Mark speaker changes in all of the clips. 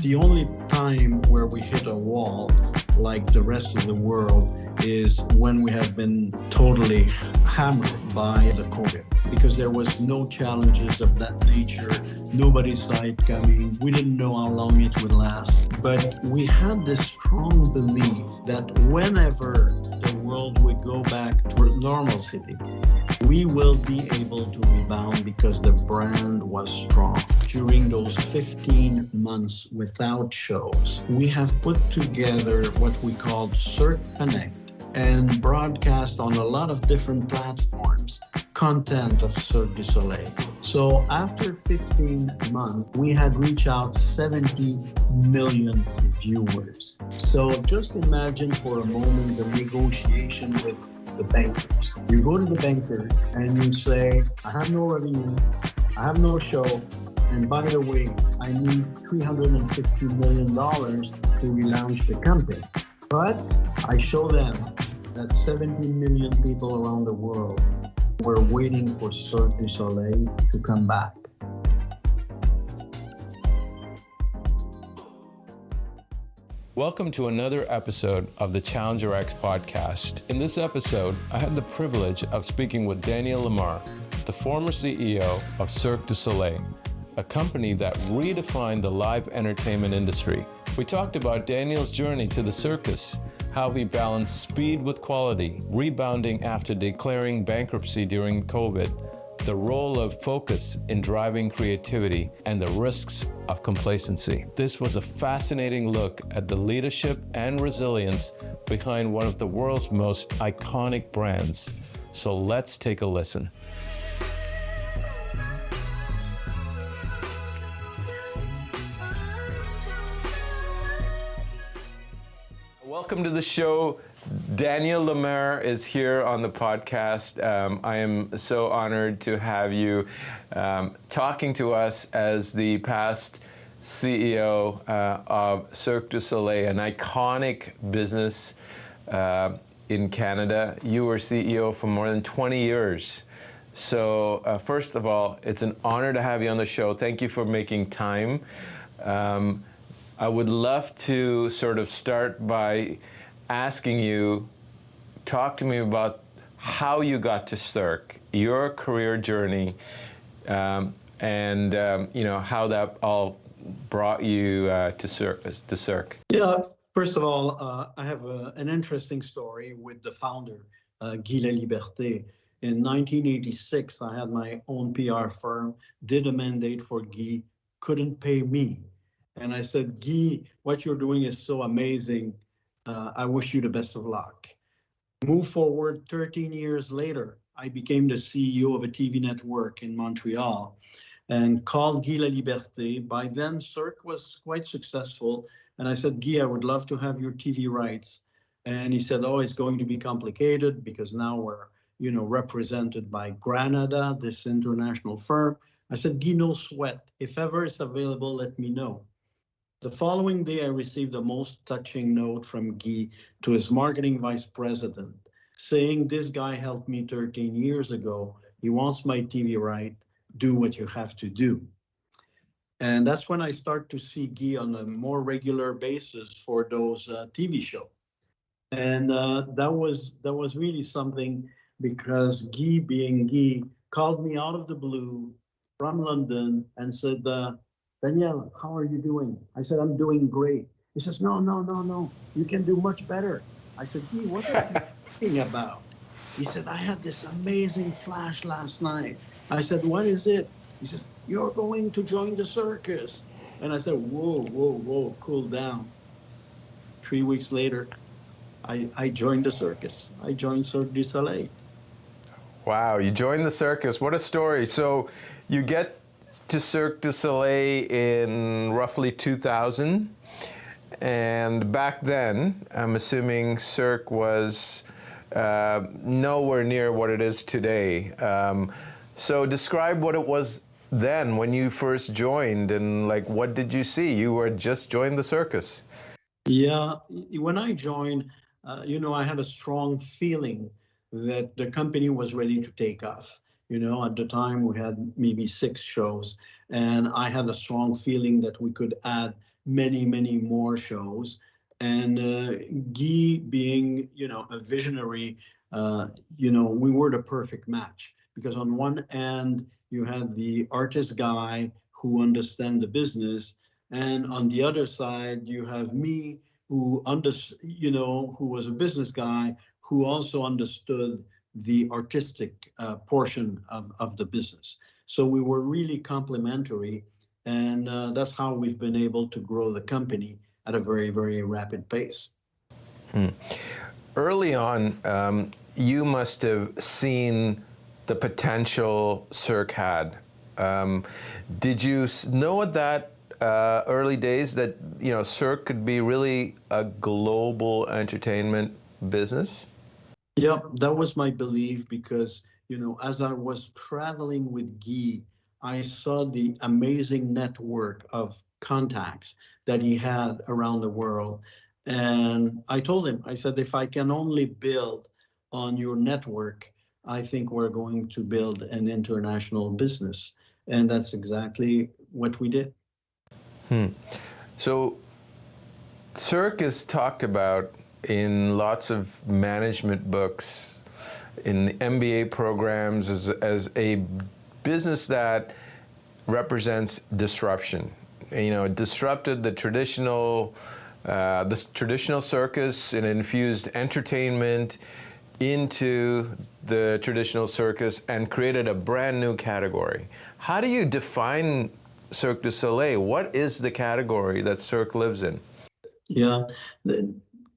Speaker 1: The only time where we hit a wall, like the rest of the world, is when we have been totally hammered by the COVID, because there was no challenges of that nature. Nobody saw it coming. We didn't know how long it would last. But we had this strong belief that whenever the world would go back to normalcy, we will be able to rebound because the brand was strong. During those 15 months without shows, we have put together what we called Cirque Connect and broadcast on a lot of different platforms content of Cirque du Soleil. So after 15 months, we had reached out 70 million viewers. So just imagine for a moment the negotiation with the bankers. You go to the banker and you say, I have no revenue, I have no show, and by the way, I need $350 million to relaunch the company. But I show them that 70 million people around the world were waiting for Cirque du Soleil to come back.
Speaker 2: Welcome to another episode of the Challenger X podcast. In this episode, I had the privilege of speaking with Daniel Lamarre, the former CEO of Cirque du Soleil, a company that redefined the live entertainment industry. We talked about Daniel's journey to the circus, how he balanced speed with quality, rebounding after declaring bankruptcy during COVID, the role of focus in driving creativity, and the risks of complacency. This was a fascinating look at the leadership and resilience behind one of the world's most iconic brands. So let's take a listen. Welcome to the show. Daniel Lamarre is here on the podcast. I am so honored to have you talking to us as the past CEO of Cirque du Soleil, an iconic business in Canada. You were CEO for more than 20 years. So first of all, it's an honor to have you on the show. Thank you for making time. I would love to sort of start by asking you, talk to me about how you got to Cirque, your career journey, and how that all brought you to Cirque.
Speaker 1: Yeah, first of all, I have an interesting story with the founder, Guy Laliberté. In 1986, I had my own PR firm, did a mandate for Guy, couldn't pay me. And I said, Guy, what you're doing is so amazing. I wish you the best of luck. Move forward 13 years later, I became the CEO of a TV network in Montreal and called Guy Laliberté. By then, Cirque was quite successful. And I said, Guy, I would love to have your TV rights. And he said, oh, it's going to be complicated because now we're, represented by Granada, this international firm. I said, Guy, no sweat. If ever it's available, let me know. The following day, I received the most touching note from Guy to his marketing vice president, saying, this guy helped me 13 years ago. He wants my TV right. Do what you have to do. And that's when I start to see Guy on a more regular basis for those TV shows. And that was really something, because Guy, being Guy, called me out of the blue from London and said, Daniel, how are you doing? I said, I'm doing great. He says, no, you can do much better. I said, Guy, what are you talking about? He said, I had this amazing flash last night. I said, what is it? He says, you're going to join the circus. And I said, whoa, cool down. 3 weeks later, I joined the circus. I joined Cirque du Soleil.
Speaker 2: Wow, you joined the circus. What a story. So you get to Cirque du Soleil in roughly 2000. And back then, I'm assuming Cirque was nowhere near what it is today. So describe what it was then when you first joined, and what did you see? You were just joined the circus.
Speaker 1: Yeah, when I joined, I had a strong feeling that the company was ready to take off. At the time we had maybe 6 shows, and I had a strong feeling that we could add many more shows. And Guy being, a visionary, we were the perfect match because on one end you had the artist guy who understand the business, and on the other side you have me who was a business guy who also understood the artistic portion of the business. So we were really complementary, and that's how we've been able to grow the company at a very, very rapid pace.
Speaker 2: Early on, you must have seen the potential Cirque had. Did you know at that early days that Cirque could be really a global entertainment business?
Speaker 1: Yep, that was my belief because, as I was traveling with Guy, I saw the amazing network of contacts that he had around the world. And I told him, I said, if I can only build on your network, I think we're going to build an international business. And that's exactly what we did.
Speaker 2: So Cirque is talked about in lots of management books, in the MBA programs, as a business that represents disruption. It disrupted the traditional circus and infused entertainment into the traditional circus and created a brand new category. How do you define Cirque du Soleil? What is the category that Cirque lives in?
Speaker 1: Yeah,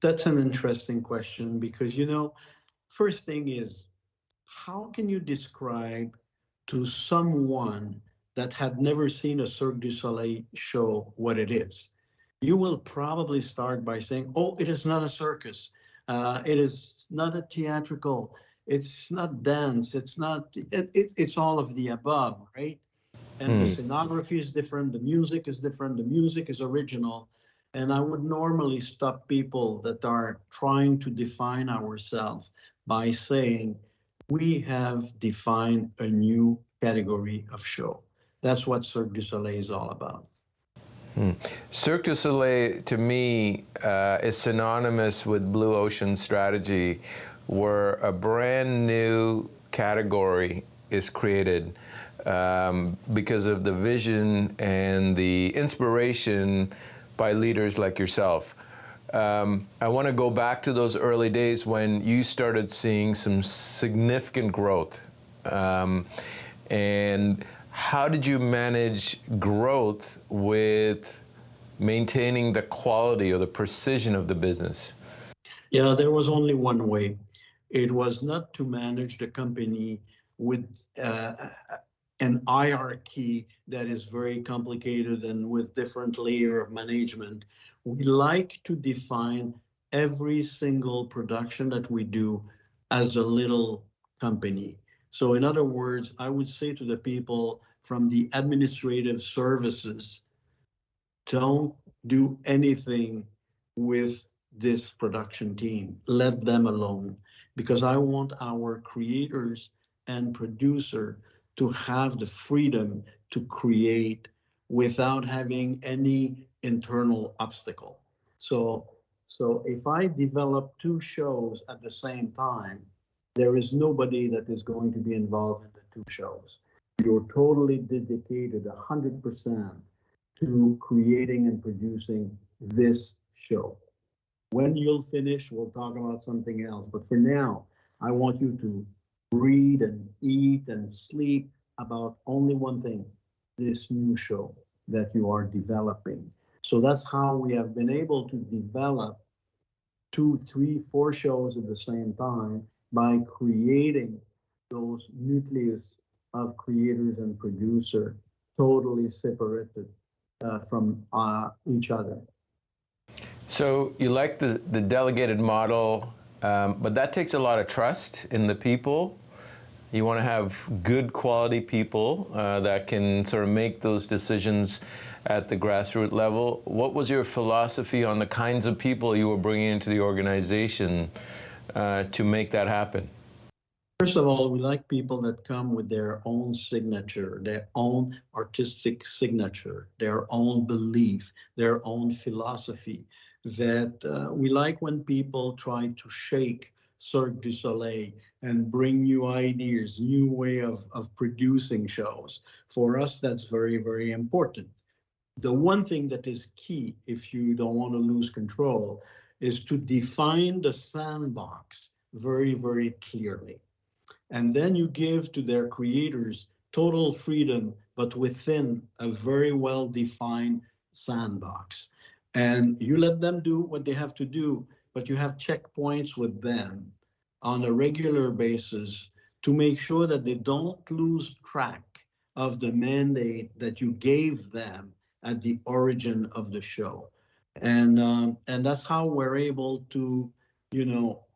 Speaker 1: that's an interesting question because, first thing is, how can you describe to someone that had never seen a Cirque du Soleil show what it is? You will probably start by saying, oh, it is not a circus. It is not a theatrical. It's not dance. It's all of the above, right? And the scenography is different. The music is different. The music is original. And I would normally stop people that are trying to define ourselves by saying, we have defined a new category of show. That's what Cirque du Soleil is all about.
Speaker 2: Cirque du Soleil, to me, is synonymous with Blue Ocean Strategy, where a brand new category is created because of the vision and the inspiration by leaders like yourself. I want to go back to those early days when you started seeing some significant growth. And how did you manage growth with maintaining the quality or the precision of the business?
Speaker 1: Yeah, there was only one way. It was not to manage the company with an hierarchy that is very complicated and with different layer of management. We like to define every single production that we do as a little company. So in other words, I would say to the people from the administrative services, don't do anything with this production team. Let them alone, because I want our creators and producer to have the freedom to create without having any internal obstacle. So if I develop two shows at the same time, there is nobody that is going to be involved in the two shows. You're totally dedicated 100% to creating and producing this show. When you'll finish, we'll talk about something else. But for now, I want you to read and eat and sleep about only one thing, this new show that you are developing. So that's how we have been able to develop 2, 3, 4 shows at the same time by creating those nucleus of creators and producer totally separated from each other.
Speaker 2: So you like the delegated model, but that takes a lot of trust in the people. You want to have good quality people that can sort of make those decisions at the grassroots level. What was your philosophy on the kinds of people you were bringing into the organization to make that happen?
Speaker 1: First of all, we like people that come with their own signature, their own artistic signature, their own belief, their own philosophy. That we like when people try to shake Cirque du Soleil and bring new ideas, new way of producing shows. For us, that's very, very important. The one thing that is key, if you don't want to lose control, is to define the sandbox very, very clearly. And then you give to their creators total freedom, but within a very well defined sandbox. And you let them do what they have to do, but you have checkpoints with them on a regular basis to make sure that they don't lose track of the mandate that you gave them at the origin of the show. And that's how we're able to,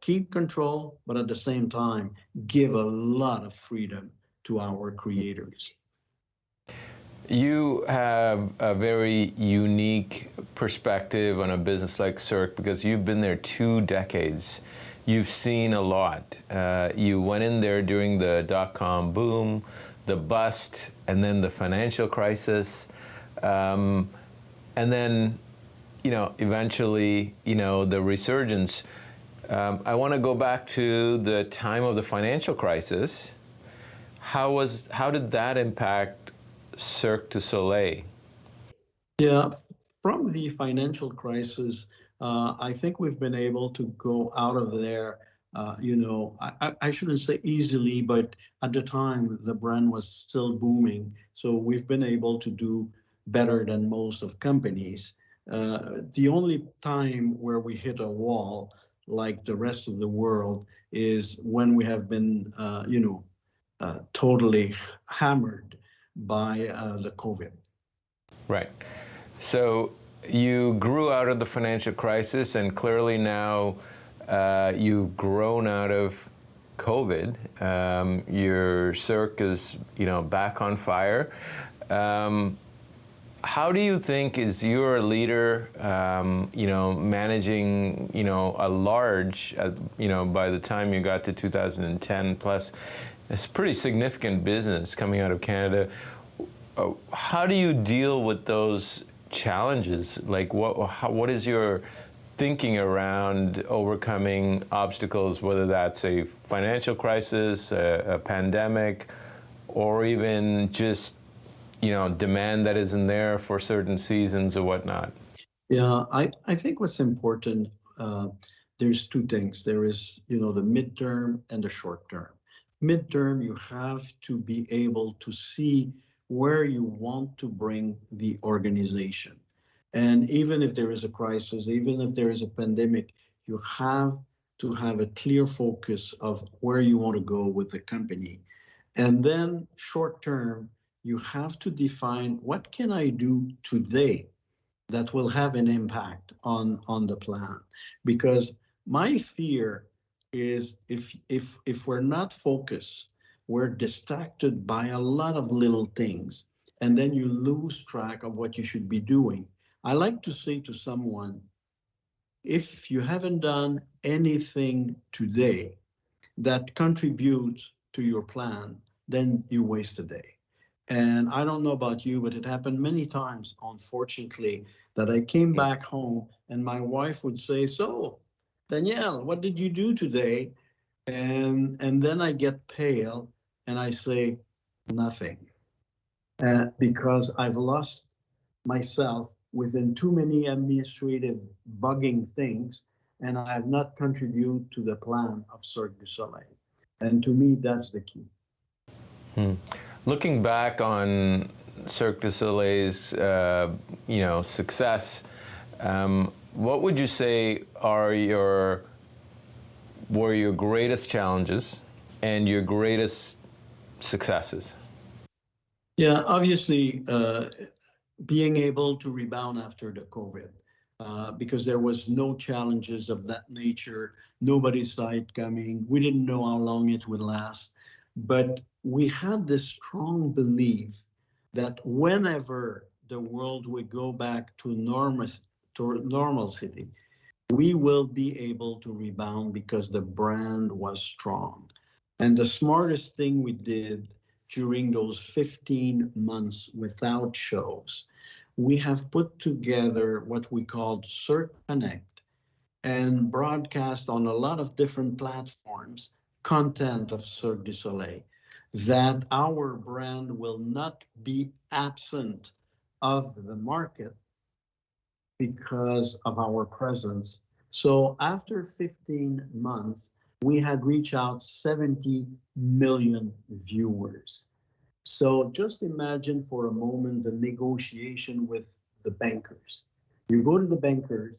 Speaker 1: keep control, but at the same time, give a lot of freedom to our creators.
Speaker 2: You have a very unique perspective on a business like Cirque because you've been there 2 decades. You've seen a lot. You went in there during the dot-com boom, the bust, and then the financial crisis. And then, eventually, the resurgence. I want to go back to the time of the financial crisis. How did that impact Cirque du Soleil?
Speaker 1: Yeah, from the financial crisis, I think we've been able to go out of there. I shouldn't say easily, but at the time the brand was still booming, so we've been able to do better than most of companies. The only time where we hit a wall, like the rest of the world, is when we have been, totally hammered by the COVID.
Speaker 2: Right. So you grew out of the financial crisis, and clearly now you've grown out of COVID. Your Cirque is, back on fire. How do you think, is you're a leader, managing, a large, by the time you got to 2010 plus, it's a pretty significant business coming out of Canada. How do you deal with those challenges? Like, what is your thinking around overcoming obstacles, whether that's a financial crisis, a pandemic, or even just demand that isn't there for certain seasons or whatnot?
Speaker 1: Yeah, I think what's important, there's 2 things. There is, the midterm and the short term. Midterm, you have to be able to see where you want to bring the organization. And even if there is a crisis, even if there is a pandemic, you have to have a clear focus of where you want to go with the company. And then short term, you have to define, what can I do today that will have an impact on the plan? Because my fear is if we're not focused, we're distracted by a lot of little things, and then you lose track of what you should be doing. I like to say to someone, if you haven't done anything today that contributes to your plan, then you waste a day. And I don't know about you, but it happened many times, unfortunately, that I came back home and my wife would say, "So, Danielle, what did you do today?" And then I get pale and I say, "Nothing." Because I've lost myself within too many administrative bugging things, and I have not contributed to the plan of Cirque du Soleil. And to me, that's the key.
Speaker 2: Looking back on Cirque du Soleil's, success, what would you say were your greatest challenges and your greatest successes?
Speaker 1: Yeah, obviously, being able to rebound after the COVID, because there was no challenges of that nature. Nobody saw it coming. We didn't know how long it would last. But we had this strong belief that whenever the world would go back to normalcy, we will be able to rebound because the brand was strong. And the smartest thing we did during those 15 months without shows, we have put together what we called Cirque Connect and broadcast on a lot of different platforms content of Cirque du Soleil, that our brand will not be absent of the market because of our presence. So after 15 months, we had reached out 70 million viewers. So just imagine for a moment the negotiation with the bankers. You go to the bankers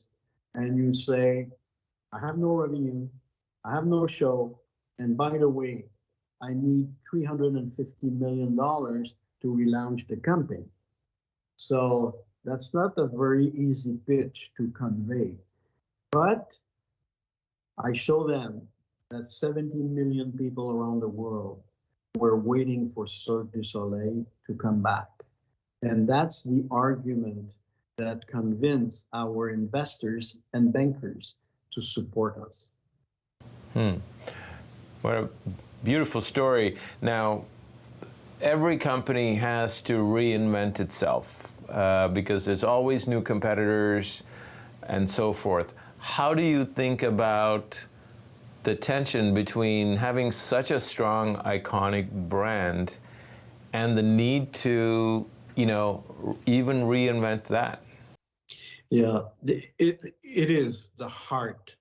Speaker 1: and you say, I have no revenue, I have no show, and by the way, I need $350 million to relaunch the company. So that's not a very easy pitch to convey. But I show them that 70 million people around the world were waiting for Cirque du Soleil to come back. And that's the argument that convinced our investors and bankers to support us.
Speaker 2: What a beautiful story. Now, every company has to reinvent itself because there's always new competitors and so forth. How do you think about the tension between having such a strong, iconic brand and the need to, even reinvent that?
Speaker 1: Yeah, it is the heart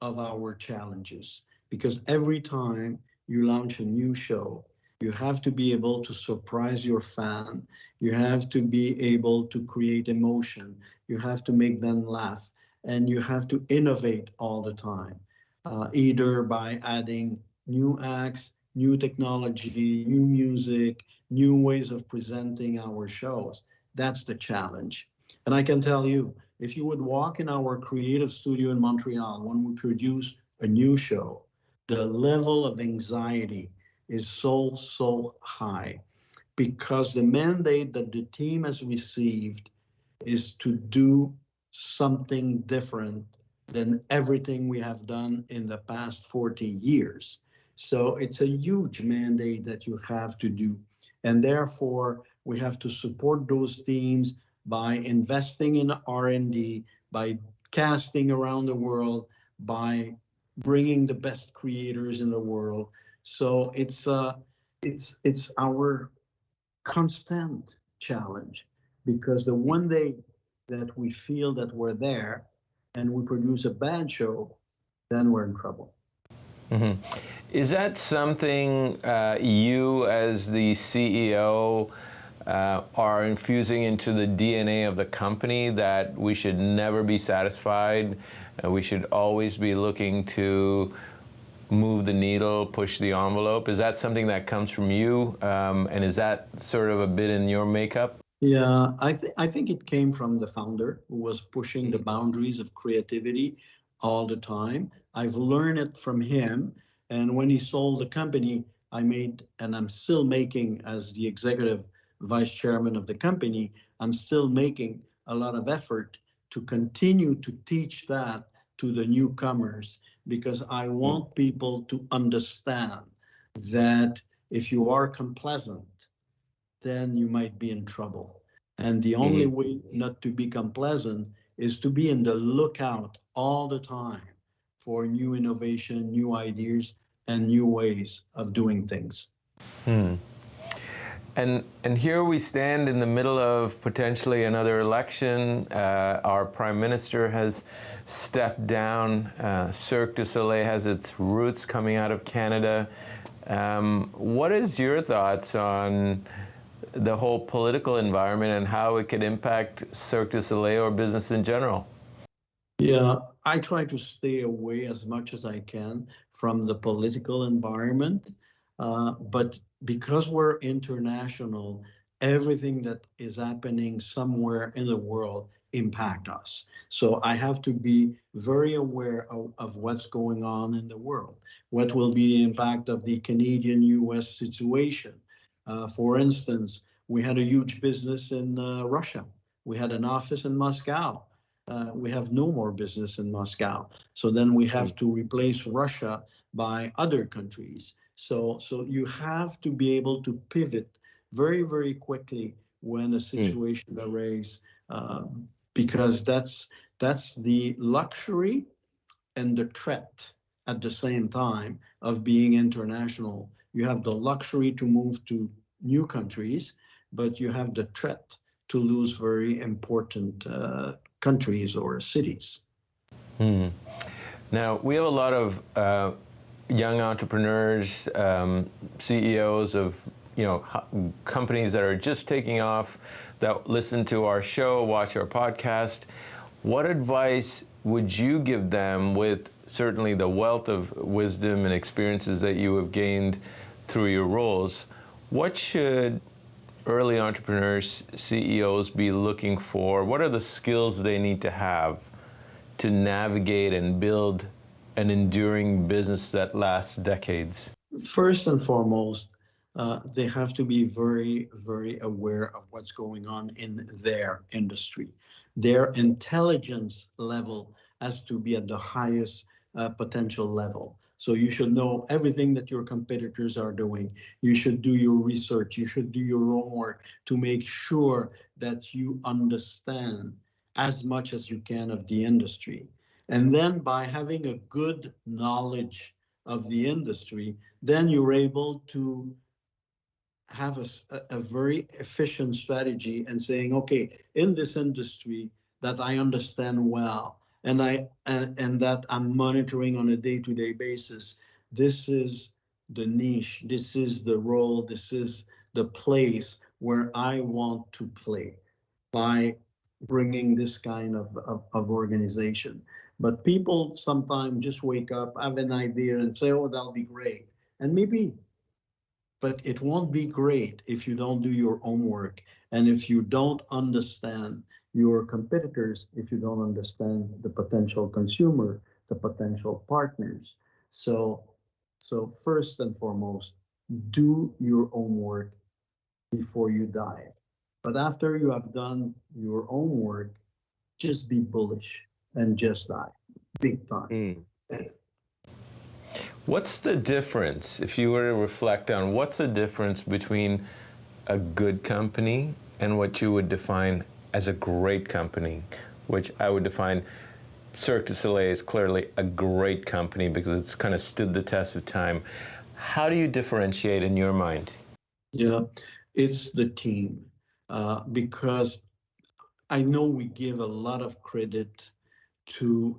Speaker 1: of our challenges, because every time you launch a new show, you have to be able to surprise your fan. You have to be able to create emotion. You have to make them laugh, and you have to innovate all the time, either by adding new acts, new technology, new music, new ways of presenting our shows. That's the challenge. And I can tell you, if you would walk in our creative studio in Montreal when we produce a new show, the level of anxiety is so high, because the mandate that the team has received is to do something different than everything we have done in the past 40 years. So it's a huge mandate that you have to do. And therefore, we have to support those teams by investing in R&D, by casting around the world, by bringing the best creators in the world. So it's our constant challenge, because the one day that we feel that we're there and we produce a bad show, then we're in trouble.
Speaker 2: Mm-hmm. Is that something you as the CEO are infusing into the DNA of the company, that we should never be satisfied, we should always be looking to move the needle, push the envelope? Is that something that comes from you, and is that sort of a bit in your makeup?
Speaker 1: Yeah, I think it came from the founder, who was pushing the boundaries of creativity all the time. I've learned it from him, and when he sold the company, I made, and I'm still making, as the executive vice chairman of the company, I'm still making a lot of effort to continue to teach that to the newcomers, because I want people to understand that if you are complacent, then you might be in trouble. And the only way not to be complacent is to be in the lookout all the time for new innovation, new ideas, and new ways of doing things.
Speaker 2: And here we stand in the middle of potentially another election. Our Prime Minister has stepped down. Cirque du Soleil has its roots coming out of Canada. What is your thoughts on the whole political environment and how it could impact Cirque du Soleil or business in general?
Speaker 1: Yeah, I try to stay away as much as I can from the political environment, but because we're international, everything that is happening somewhere in the world impact us. So I have to be very aware of what's going on in the world. What will be the impact of the Canadian-US situation? For instance, we had a huge business in Russia. We had an office in Moscow. We have no more business in Moscow. So then we have to replace Russia by other countries. So you have to be able to pivot very, very quickly when a situation arises, because that's the luxury and the threat at the same time of being international. You have the luxury to move to new countries, but you have the threat to lose very important countries or cities.
Speaker 2: Now, we have a lot of young entrepreneurs, CEOs of companies that are just taking off, that listen to our show, watch our podcast. What advice would you give them, with certainly the wealth of wisdom and experiences that you have gained through your roles? What should early entrepreneurs, CEOs be looking for? What are the skills they need to have to navigate and build an enduring business that lasts decades?
Speaker 1: First and foremost, they have to be very, very aware of what's going on in their industry. Their intelligence level has to be at the highest potential level. So you should know everything that your competitors are doing. You should do your research. You should do your homework to make sure that you understand as much as you can of the industry. And then by having a good knowledge of the industry, then you're able to have a very efficient strategy and saying, okay, in this industry that I understand well, and that I'm monitoring on a day-to-day basis, this is the niche, this is the role, this is the place where I want to play by bringing this kind of organization. But people sometimes just wake up, have an idea and say, oh, that'll be great. And maybe, but it won't be great if you don't do your homework, and if you don't understand your competitors, if you don't understand the potential consumer, the potential partners. So first and foremost, do your homework before you dive. But after you have done your homework, just be bullish and just dive big time.
Speaker 2: What's the difference, if you were to reflect on what's the difference between a good company and what you would define as a great company, which I would define Cirque du Soleil is clearly a great company because it's kind of stood the test of time. How do you differentiate in your mind?
Speaker 1: Yeah, it's the team, because I know we give a lot of credit to,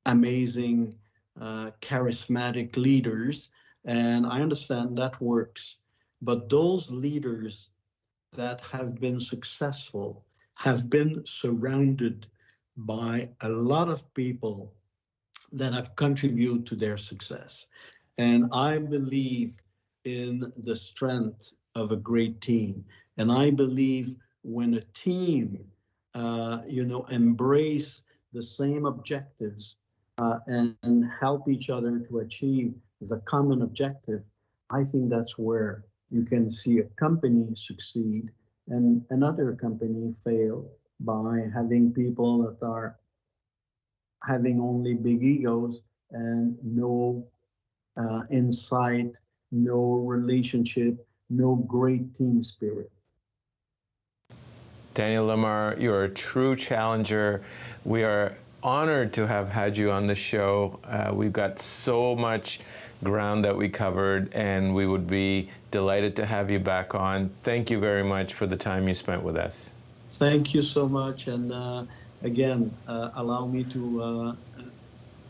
Speaker 1: amazing, charismatic leaders, and I understand that works. But those leaders that have been successful have been surrounded by a lot of people that have contributed to their success. And I believe in the strength of a great team. And I believe when a team, embrace the same objectives and help each other to achieve the common objective, I think that's where you can see a company succeed and another company fail by having people that are having only big egos and no insight, no relationship, no great team spirit.
Speaker 2: Daniel Lamarre, you're a true challenger. We are honored to have had you on the show. We've got so much ground that we covered, and we would be delighted to have you back on. Thank you very much for the time you spent with us.
Speaker 1: Thank you so much. And again, allow me to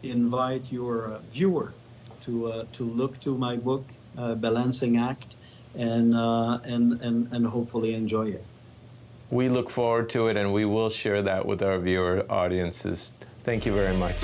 Speaker 1: invite your viewer to look to my book, Balancing Act, and hopefully enjoy it.
Speaker 2: We look forward to it, and we will share that with our viewer audiences. Thank you very much.